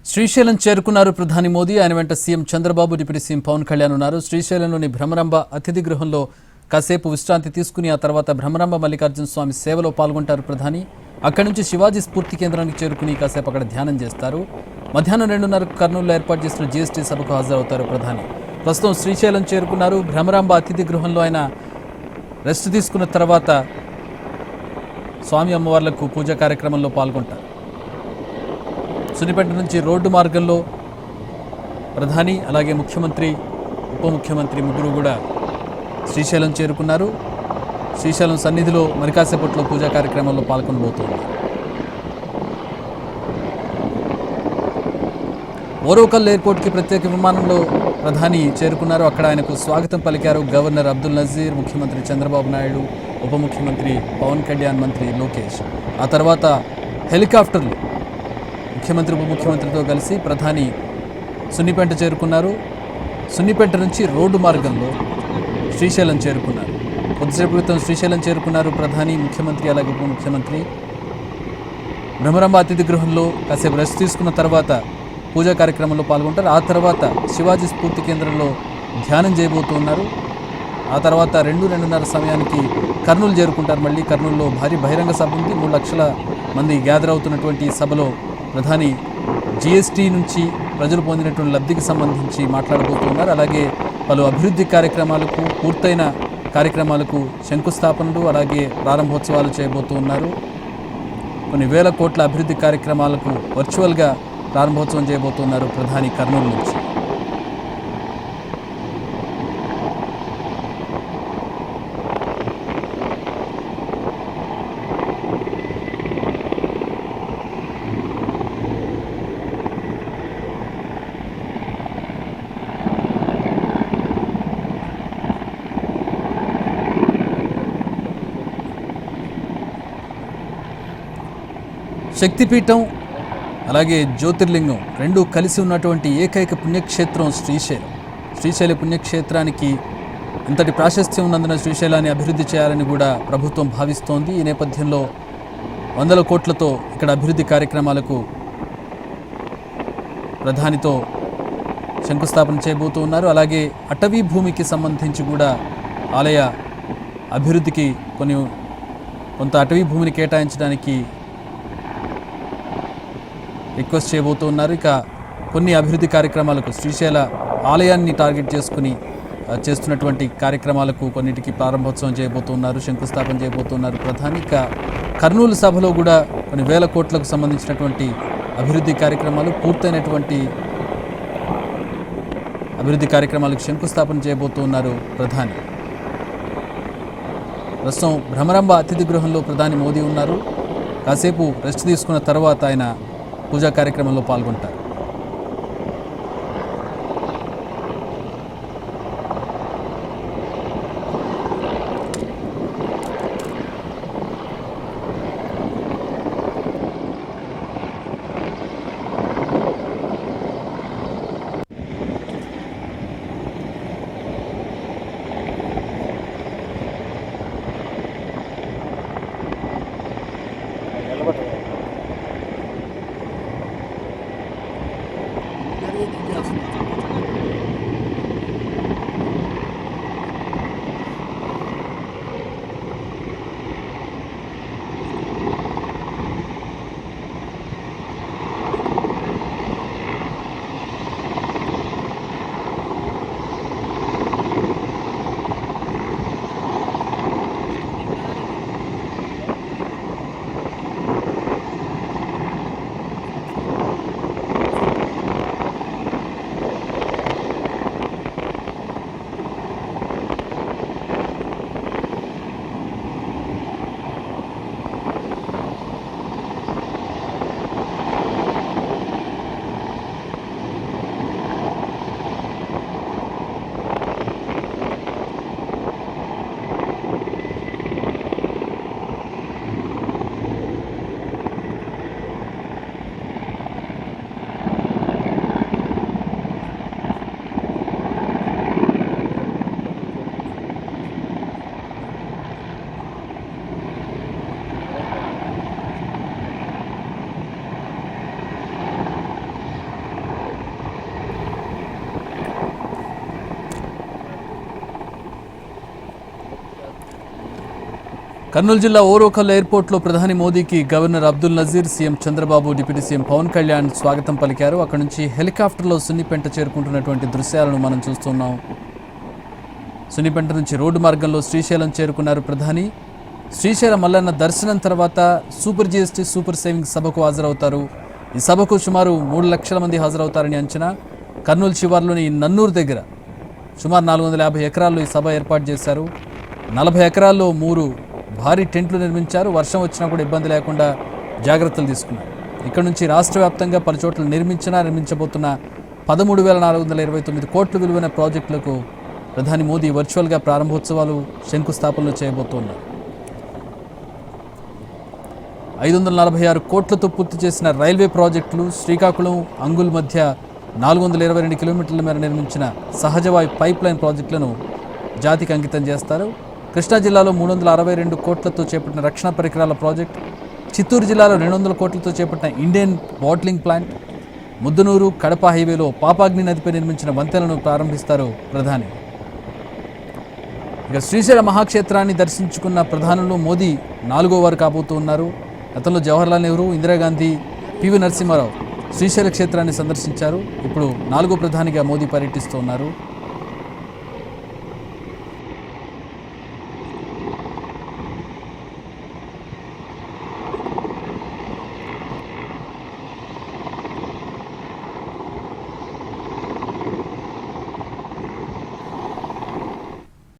శ్రీశైలం చేరుకున్నారు ప్రధాని మోదీ. ఆయన వెంట CM Chandrababu, deputy CM Pawan Kalyan ఉన్నారు. శ్రీశైలంలోని భ్రమరాంబ అతిథి గృహంలో కాసేపు విశ్రాంతి తీసుకుని ఆ తర్వాత భ్రమరాంబ మల్లికార్జున స్వామి సేవలో పాల్గొంటారు ప్రధాని. అక్కడి నుంచి శివాజీ స్ఫూర్తి కేంద్రానికి చేరుకుని కాసేపు అక్కడ ధ్యానం చేస్తారు. మధ్యాహ్నం 2:30 కర్నూలులో ఏర్పాటు చేసిన జీఎస్టీ సభకు హాజరవుతారు ప్రధాని. ప్రస్తుతం శ్రీశైలం చేరుకున్నారు. భ్రమరాంబ అతిథి గృహంలో ఆయన రెస్ట్ తీసుకున్న తర్వాత స్వామి అమ్మవార్లకు పూజా కార్యక్రమంలో పాల్గొంటారు. సున్నిపేట నుంచి రోడ్డు మార్గంలో ప్రధాని అలాగే ముఖ్యమంత్రి, ఉప ముఖ్యమంత్రి ముగ్గురు కూడా శ్రీశైలం చేరుకున్నారు. శ్రీశైలం సన్నిధిలో మరి కాసేపట్లో పూజా కార్యక్రమంలో పాల్గొనబోతున్నారు. ఓరోకల్ ఎయిర్పోర్ట్కి ప్రత్యేక విమానంలో ప్రధాని చేరుకున్నారు. అక్కడ ఆయనకు స్వాగతం పలికారు గవర్నర్ అబ్దుల్ నజీర్, ముఖ్యమంత్రి చంద్రబాబు నాయుడు, ఉప ముఖ్యమంత్రి పవన్ కళ్యాణ్, మంత్రి లోకేష్. ఆ తర్వాత హెలికాప్టర్లు ముఖ్యమంత్రి, ఉప ముఖ్యమంత్రితో కలిసి ప్రధాని సున్నిపేట చేరుకున్నారు. సున్నిపేట నుంచి రోడ్డు మార్గంలో శ్రీశైలం చేరుకున్నారు. కొద్దిసేపు క్రితం శ్రీశైలం చేరుకున్నారు ప్రధాని, ముఖ్యమంత్రి అలాగే ఉప ముఖ్యమంత్రి. భ్రమరాంబ అతిథి గృహంలో కాసేపు రెస్ట్ తీసుకున్న తర్వాత పూజా కార్యక్రమంలో పాల్గొంటారు. ఆ తర్వాత శివాజీ స్ఫూర్తి కేంద్రంలో ధ్యానం చేయబోతున్నారు. ఆ తర్వాత 2-2:30 సమయానికి కర్నూలు చేరుకుంటారు. మళ్ళీ కర్నూలులో భారీ బహిరంగ సభ ఉంది. 3 లక్షల మంది గ్యాదర్ అవుతున్నటువంటి సభలో ప్రధాని జీఎస్టీ నుంచి ప్రజలు పొందినటువంటి లబ్ధికి సంబంధించి మాట్లాడబోతున్నారు. అలాగే పలు అభివృద్ధి కార్యక్రమాలకు, పూర్తయిన కార్యక్రమాలకు శంకుస్థాపనలు అలాగే ప్రారంభోత్సవాలు చేయబోతున్నారు. కొన్ని వేల కోట్ల అభివృద్ధి కార్యక్రమాలకు వర్చువల్గా ప్రారంభోత్సవం చేయబోతున్నారు ప్రధాని కర్నూలు నుంచి. శక్తిపీఠం అలాగే జ్యోతిర్లింగం రెండూ కలిసి ఉన్నటువంటి ఏకైక పుణ్యక్షేత్రం శ్రీశైలం. శ్రీశైల పుణ్యక్షేత్రానికి ఇంతటి ప్రాశస్త్యం ఉన్నందున శ్రీశైలాన్ని అభివృద్ధి చేయాలని కూడా ప్రభుత్వం భావిస్తోంది. ఈ నేపథ్యంలో 100 కోట్లతో ఇక్కడ అభివృద్ధి కార్యక్రమాలకు ప్రధానితో శంకుస్థాపన చేయబోతూ ఉన్నారు. అలాగే అటవీ భూమికి సంబంధించి కూడా ఆలయ అభివృద్ధికి కొంత అటవీ భూమిని కేటాయించడానికి రిక్వెస్ట్ చేయబోతూ ఉన్నారు. ఇక కొన్ని అభివృద్ధి కార్యక్రమాలకు శ్రీశైల ఆలయాన్ని టార్గెట్ చేసుకుని చేస్తున్నటువంటి కార్యక్రమాలకు కొన్నిటికి ప్రారంభోత్సవం చేయబోతున్నారు, శంకుస్థాపన చేయబోతున్నారు ప్రధాని. ఇక కర్నూలు సభలో కూడా కొన్ని వేల కోట్లకు సంబంధించినటువంటి అభివృద్ధి కార్యక్రమాలు, పూర్తయినటువంటి అభివృద్ధి కార్యక్రమాలకు శంకుస్థాపన చేయబోతున్నారు ప్రధాని. ప్రస్తుతం భ్రమరాంబ అతిథి గృహంలో ప్రధాని మోదీ ఉన్నారు. కాసేపు రెస్ట్ తీసుకున్న తర్వాత ఆయన పూజా కార్యక్రమంలో పాల్గొంటారు. కర్నూలు జిల్లా ఓరోకల్ ఎయిర్పోర్ట్లో ప్రధాని మోదీకి governor Abdul Nazeer, CM Chandrababu, deputy CM Pawan Kalyan స్వాగతం పలికారు. అక్కడి నుంచి హెలికాప్టర్లో సున్నిపెంట చేరుకుంటున్నటువంటి దృశ్యాలను మనం చూస్తున్నాం. సున్నిపెంట నుంచి రోడ్డు మార్గంలో శ్రీశైలం చేరుకున్నారు ప్రధాని. శ్రీశైలం మల్లన్న దర్శనం తర్వాత సూపర్ జీఎస్టీ సూపర్ సేవింగ్స్ సభకు హాజరవుతారు. ఈ సభకు సుమారు 3 లక్షల మంది హాజరవుతారని అంచనా. కర్నూలు శివార్లోని నన్నూరు దగ్గర సుమారు 450 ఎకరాల్లో ఈ సభ ఏర్పాటు చేశారు. 40 ఎకరాల్లో 3 భారీ టెంట్లు నిర్మించారు. వర్షం వచ్చినా కూడా ఇబ్బంది లేకుండా జాగ్రత్తలు తీసుకున్నారు. ఇక్కడ నుంచి రాష్ట్ర వ్యాప్తంగా పలు చోట్ల నిర్మించబోతున్న 13,429 కోట్ల విలువైన ప్రాజెక్టులకు ప్రధాని మోదీ వర్చువల్గా ప్రారంభోత్సవాలు, శంకుస్థాపనలు చేయబోతున్నారు. 546 కోట్లతో పూర్తి చేసిన రైల్వే ప్రాజెక్టులు, శ్రీకాకుళం అంగుల్ మధ్య 422 కిలోమీటర్ల మేర నిర్మించిన సహజవాయు పైప్ లైన్ ప్రాజెక్టులను జాతికి అంకితం చేస్తారు. కృష్ణా జిల్లాలో 362 కోట్లతో చేపట్టిన రక్షణ పరికరాల ప్రాజెక్ట్, చిత్తూరు జిల్లాలో 200 కోట్లతో చేపట్టిన Indian bottling plant, Muddanur Kadapa హైవేలో పాపాగ్ని నదిపై నిర్మించిన వంతెనలను ప్రారంభిస్తారు ప్రధాని. ఇక శ్రీశైల మహాక్షేత్రాన్ని దర్శించుకున్న ప్రధానులు మోదీ 4వ వారు కాబోతూ ఉన్నారు. గతంలో జవహర్లాల్ నెహ్రూ, ఇందిరాగాంధీ, పివి నరసింహారావు శ్రీశైల క్షేత్రాన్ని సందర్శించారు. ఇప్పుడు 4వ ప్రధానిగా మోదీ పర్యటిస్తూ ఉన్నారు.